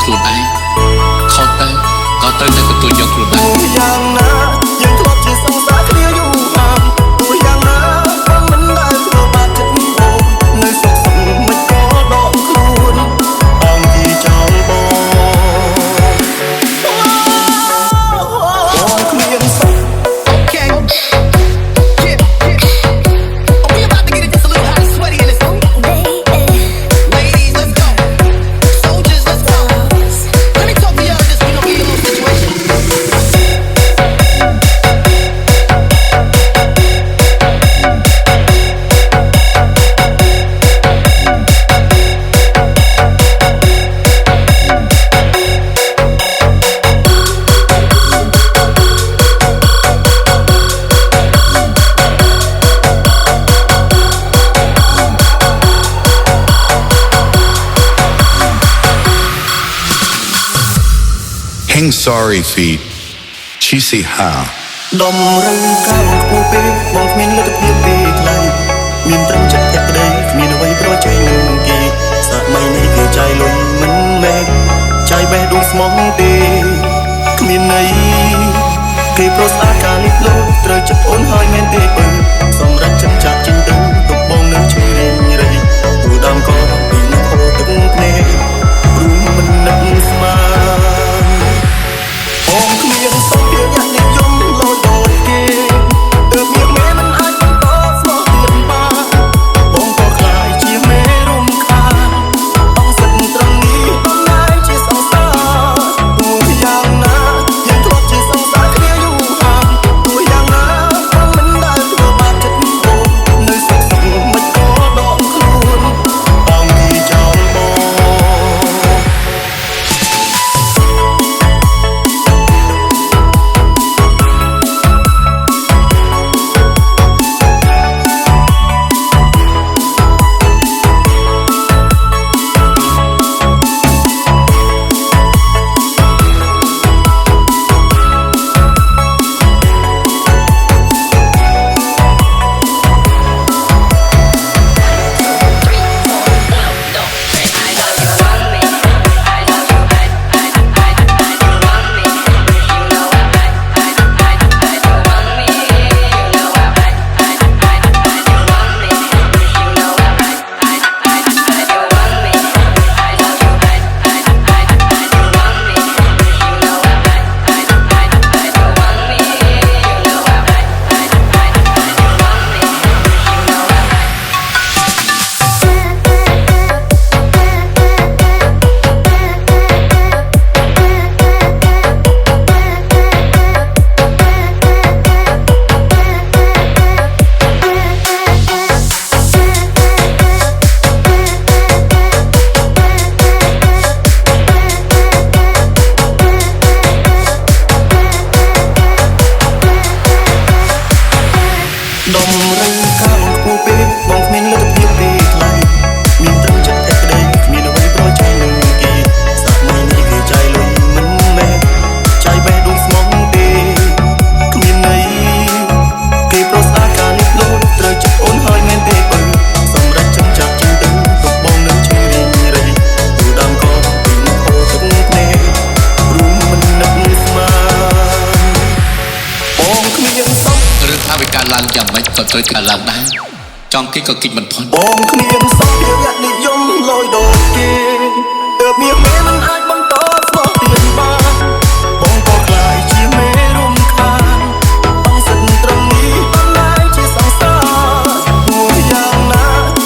ខ្លួនឯងខុសទៅក៏ត្រូវតែទទួលយកខ្លួនឯងយ៉ាងណាយើងធ្លាប់ជាសង្សារគ្នាយូរហើយទោះយ៉ាងណាក៏មិនដែលធ្វើបាបចិត្តបងនៅសុខសុខមិនក៏ដកខ្លួនអង្គីចោលបងគ្មានសុខ Okay we about to get it just a little hot and sweaty in this room ladies let's go soldiers let's go let me talk to y'all just give you a little situation Hang sorry feet Cheesy ha ដុំរឹងកាំខ្ពស់ពេកបងគ្មានលទ្ធភាពទេខ្លាំងមានត្រឹមចិត្តតែក្តីគ្មានអ្វីប្រជែងនឹងគេសម័យនេះគេចាយលុយមិនមែនចាយបេះដូងស្មងទេគ្មានន័យគេប្រស្អាតការលិបលោត្រូវចិត្តអូនហើយមែនទេបើសម្រាប់ចិនចាក់ចិនទៅទុកបងនៅឈឺរីងរៃព្រោះដើមកពីនឹងហូរទឹកភ្នែករួមមិននឹកស្មានបងគ្មានសុខភាពញាក់និយមលយដូចគេទើបមានមេមិនអាចបន្តស្លោះទៀតបានបងក៏ខ្លាយជាមេរំខានអង្គសិនត្រង់នេះបងណាយជាសង្សារទោះយ៉ាងណាយើងធ្លាប់ជាសង្សារគ្នាយូរហើយទោះយ៉ាងណាបងមិនដែលធ្វើបាបចិត្តបងនៅសុខសុខមិនក៏ដកខ្លួនបងទីចោលបងដុំរឹងកាំខ្ពស់ពេកបងគ្មានលទ្ធភាពទេខ្លាំងមានត្រឹមចិត្តតែក្តីគ្មានអ្វីប្រជែងនឹងគេសម័យនេះគេចាយលុយមិនមែនចាយបេះដូងស្មងទេគ្មានន័យគេប្រស្អាតការលិបលោត្រូវចិត្តអូនហើយមែនទេបើសម្រាប់ចិនចាក់ចិនទៅទុកបងនៅឈឺរីងរៃទូដើមកពីនឹងហូរទឹកភ្នែករួមមិននឹកស្មានបងគ្មានសុខរឿងថាវាកើតឡើងយ៉ាងម៉េចក៏ត្រូវកើតឡើងដែរចង់គិតក៏គិតមិនផុតបងគ្មានសុខភាពញាក់និយមលយដូចគេទើបមានមេមិនអាចបន្តស្លោះទៀតបានបងក៏ខ្លាយជាមេរំខានអង្គសិនត្រង់នេះបងណាយជាសង្សារទោះយ៉ាងណា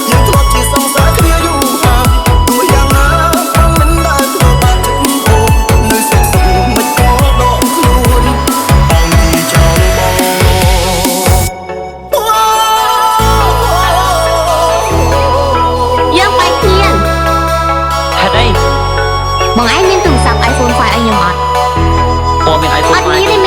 យើងធ្លាប់ជាសង្សារគ្នាយូរហើយទោះយ៉ាងណាបងមិនដែលធ្វើបាបចិត្តបងនៅសុខសុខមិនក៏ដកខ្លួនអង្គទីចោលបងយើងបែកគ្នាហេតុអីបងឯងមានទូរស័ព្ទ iPhone 5ឲ្យខ្ញុំអត់បងមាន iPhone អត់មានទេ